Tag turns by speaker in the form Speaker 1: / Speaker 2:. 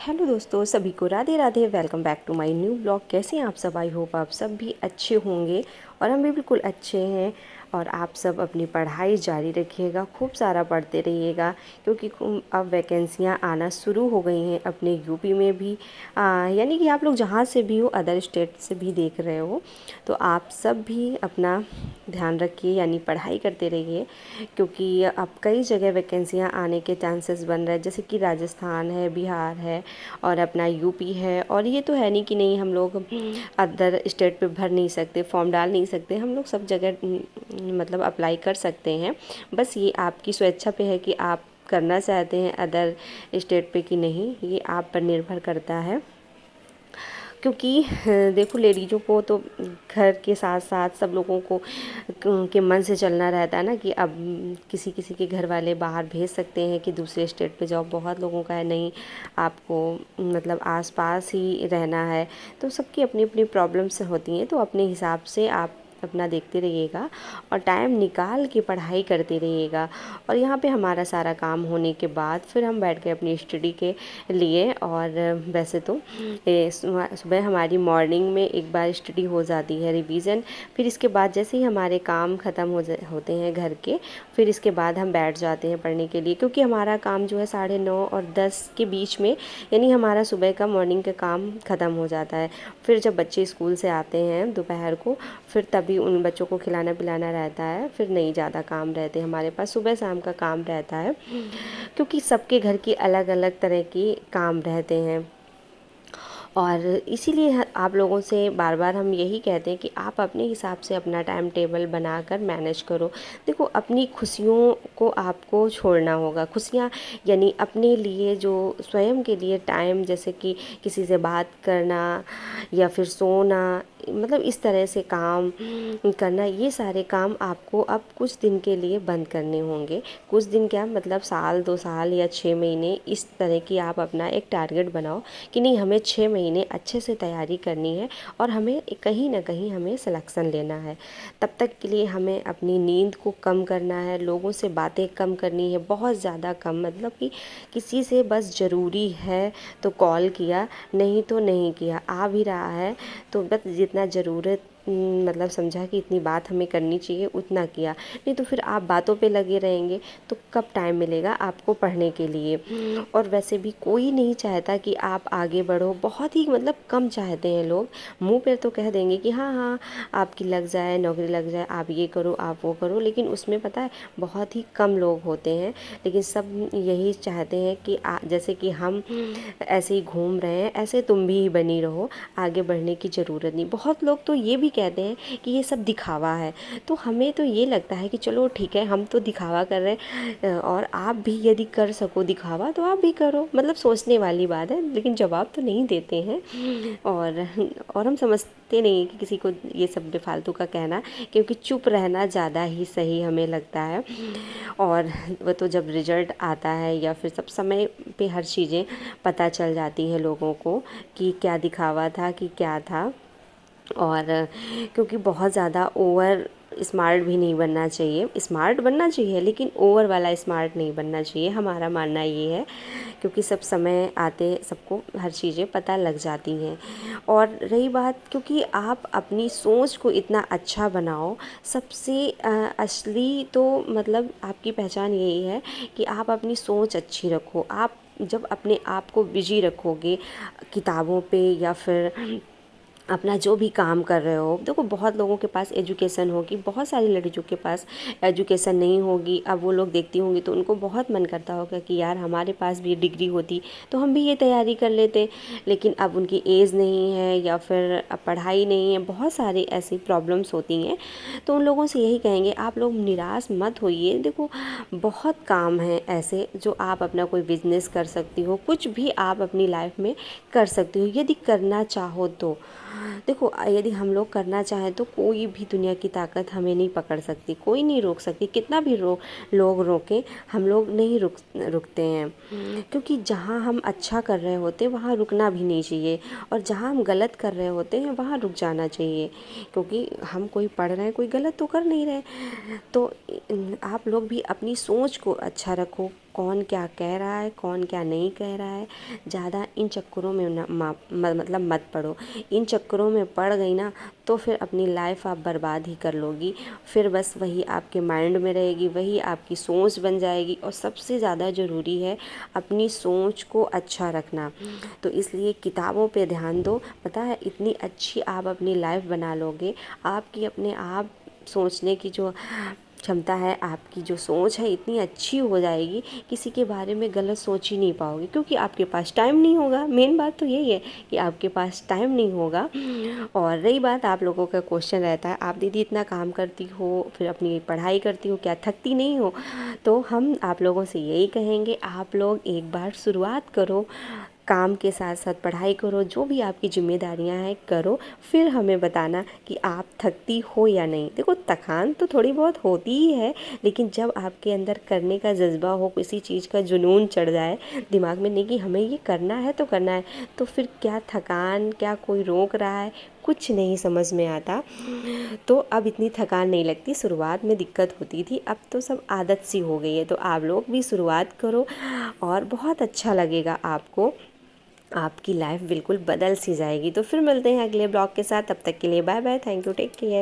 Speaker 1: Hello दोस्तों, सभी को Radhe Radhe. Welcome back to my new blog. कैसे हैं आप सब? आई होप आप सब भी अच्छे होंगे और हम भी बिल्कुल अच्छे हैं। और आप सब अपनी पढ़ाई जारी रखिएगा, खूब सारा पढ़ते रहिएगा क्योंकि अब वैकेंसियां आना शुरू हो गई हैं अपने यूपी में भी। यानी कि आप लोग जहाँ से भी हो, अदर स्टेट से भी देख रहे हो, तो आप सब भी अपना ध्यान रखिए, यानी पढ़ाई करते रहिए क्योंकि अब कई जगह वैकेंसियां आने के चांसेस बन रहे हैं, जैसे कि राजस्थान है, बिहार है और अपना यूपी है। और ये तो है नहीं कि नहीं हम लोग अदर स्टेट पे भर नहीं सकते, फॉर्म डाल नहीं सकते, हम लोग सब जगह मतलब अप्लाई कर सकते हैं। बस ये आपकी स्वेच्छा पे है कि आप करना चाहते हैं अदर स्टेट पे कि नहीं, ये आप पर निर्भर करता है। क्योंकि देखो, लेडीज़ों को तो घर के साथ साथ सब लोगों को के मन से चलना रहता है ना कि अब किसी किसी के घर वाले बाहर भेज सकते हैं कि दूसरे स्टेट पे जाओ। बहुत लोगों का है नहीं, आपको मतलब आसपास ही रहना है। तो सबकी अपनी अपनी प्रॉब्लम्स होती हैं, तो अपने हिसाब से आप अपना देखते रहिएगा और टाइम निकाल के पढ़ाई करते रहिएगा। और यहाँ पे हमारा सारा काम होने के बाद फिर हम बैठ गए अपनी स्टडी के लिए। और वैसे तो सुबह हमारी मॉर्निंग में एक बार स्टडी हो जाती है, रिवीजन। फिर इसके बाद जैसे ही हमारे काम ख़त्म होते हैं घर के, फिर इसके बाद हम बैठ जाते हैं पढ़ने के लिए, क्योंकि हमारा काम जो है 9:30 और 10 के बीच में, यानी हमारा सुबह का मॉर्निंग का काम ख़त्म हो जाता है। फिर जब बच्चे स्कूल से आते हैं दोपहर को, फिर तभी उन बच्चों को खिलाना पिलाना रहता है। फिर नहीं ज़्यादा काम रहते हमारे पास, सुबह शाम का काम रहता है, क्योंकि सबके घर की अलग अलग तरह की काम रहते हैं। और इसीलिए आप लोगों से बार बार हम यही कहते हैं कि आप अपने हिसाब से अपना टाइम टेबल बनाकर मैनेज करो। देखो, अपनी खुशियों को आपको छोड़ना होगा। खुशियाँ यानी अपने लिए, जो स्वयं के लिए टाइम, जैसे कि किसी से बात करना या फिर सोना, मतलब इस तरह से काम करना, ये सारे काम आपको अब कुछ दिन के लिए बंद करने होंगे। कुछ दिन क्या, मतलब साल 2 साल या 6 महीने, इस तरह की आप अपना एक टारगेट बनाओ कि नहीं, हमें 6 महीने अच्छे से तैयारी करनी है और हमें कहीं ना कहीं हमें सिलेक्शन लेना है। तब तक के लिए हमें अपनी नींद को कम करना है, लोगों से बातें कम करनी है, बहुत ज़्यादा कम। मतलब कि किसी से बस ज़रूरी है तो कॉल किया, नहीं तो नहीं किया। आ भी रहा है तो बस जितना ज़रूरत मतलब समझा कि इतनी बात हमें करनी चाहिए, उतना किया। नहीं तो फिर आप बातों पे लगे रहेंगे तो कब टाइम मिलेगा आपको पढ़ने के लिए। और वैसे भी कोई नहीं चाहता कि आप आगे बढ़ो, बहुत ही मतलब कम चाहते हैं लोग। मुंह पे तो कह देंगे कि हाँ हाँ आपकी लग जाए, नौकरी लग जाए, आप ये करो, आप वो करो, लेकिन उसमें पता है बहुत ही कम लोग होते हैं। लेकिन सब यही चाहते हैं कि जैसे कि हम ऐसे ही घूम रहे हैं, ऐसे तुम भी बनी रहो, आगे बढ़ने की ज़रूरत नहीं। बहुत लोग तो ये भी कहते हैं कि ये सब दिखावा है। तो हमें तो ये लगता है कि चलो ठीक है, हम तो दिखावा कर रहे हैं और आप भी यदि कर सको दिखावा तो आप भी करो। मतलब सोचने वाली बात है, लेकिन जवाब तो नहीं देते हैं। और हम समझते नहीं कि किसी को ये सब बेफालतू का कहना, क्योंकि चुप रहना ज़्यादा ही सही हमें लगता है। और वो तो जब रिजल्ट आता है या फिर सब समय पे हर चीज़ें पता चल जाती हैं लोगों को कि क्या दिखावा था कि क्या था। और क्योंकि बहुत ज़्यादा ओवर स्मार्ट भी नहीं बनना चाहिए, स्मार्ट बनना चाहिए लेकिन ओवर वाला स्मार्ट नहीं बनना चाहिए, हमारा मानना ये है। क्योंकि सब समय आते सबको हर चीज़ें पता लग जाती हैं। और रही बात, क्योंकि आप अपनी सोच को इतना अच्छा बनाओ, सबसे असली तो मतलब आपकी पहचान यही है कि आप अपनी सोच अच्छी रखो। आप जब अपने आप को बिजी रखोगे किताबों पे या फिर अपना जो भी काम कर रहे हो, देखो बहुत लोगों के पास एजुकेशन होगी, बहुत सारी लड़कियों के पास एजुकेशन नहीं होगी। अब वो लोग देखती होंगी तो उनको बहुत मन करता होगा कि यार हमारे पास भी डिग्री होती तो हम भी ये तैयारी कर लेते, लेकिन अब उनकी एज नहीं है या फिर अब पढ़ाई नहीं है, बहुत सारी ऐसी प्रॉब्लम्स होती हैं। तो उन लोगों से यही कहेंगे, आप लोग निराश मत होइए। देखो बहुत काम है ऐसे जो आप अपना कोई बिजनेस कर सकती हो, कुछ भी आप अपनी लाइफ में कर सकती हो यदि करना चाहो तो। देखो यदि हम लोग करना चाहें तो कोई भी दुनिया की ताकत हमें नहीं पकड़ सकती, कोई नहीं रोक सकती। कितना भी लोग रोकें, हम लोग नहीं रुकते हैं। क्योंकि जहाँ हम अच्छा कर रहे होते हैं वहाँ रुकना भी नहीं चाहिए, और जहाँ हम गलत कर रहे होते हैं वहाँ रुक जाना चाहिए। क्योंकि हम कोई पढ़ रहे हैं, कोई गलत तो कर नहीं रहे। तो आप लोग भी अपनी सोच को अच्छा रखो, कौन क्या कह रहा है, कौन क्या नहीं कह रहा है, ज़्यादा इन चक्करों में मतलब मत पड़ो। इन चक्करों में पड़ गई ना तो फिर अपनी लाइफ आप बर्बाद ही कर लोगी। फिर बस वही आपके माइंड में रहेगी, वही आपकी सोच बन जाएगी। और सबसे ज़्यादा ज़रूरी है अपनी सोच को अच्छा रखना। तो इसलिए किताबों पे ध्यान दो। पता है इतनी अच्छी आप अपनी लाइफ बना लोगे। आपकी अपने आप सोचने की जो क्षमता है, आपकी जो सोच है इतनी अच्छी हो जाएगी, किसी के बारे में गलत सोच ही नहीं पाओगे, क्योंकि आपके पास टाइम नहीं होगा। मेन बात तो यही है कि आपके पास टाइम नहीं होगा। और रही बात, आप लोगों का क्वेश्चन रहता है, आप दीदी इतना काम करती हो, फिर अपनी पढ़ाई करती हो, क्या थकती नहीं हो? तो हम आप लोगों से यही कहेंगे, आप लोग एक बार शुरुआत करो, काम के साथ साथ पढ़ाई करो, जो भी आपकी जिम्मेदारियां हैं करो, फिर हमें बताना कि आप थकती हो या नहीं। देखो थकान तो थोड़ी बहुत होती ही है, लेकिन जब आपके अंदर करने का जज्बा हो, किसी चीज़ का जुनून चढ़ जाए दिमाग में, नहीं कि हमें ये करना है तो करना है, तो फिर क्या थकान, क्या कोई रोक रहा है, कुछ नहीं समझ में आता। तो अब इतनी थकान नहीं लगती। शुरुआत में दिक्कत होती थी, अब तो सब आदत सी हो गई है। तो आप लोग भी शुरुआत करो और बहुत अच्छा लगेगा आपको, आपकी लाइफ बिल्कुल बदल सी जाएगी। तो फिर मिलते हैं अगले ब्लॉग के साथ, तब तक के लिए bye bye, thank you, take care.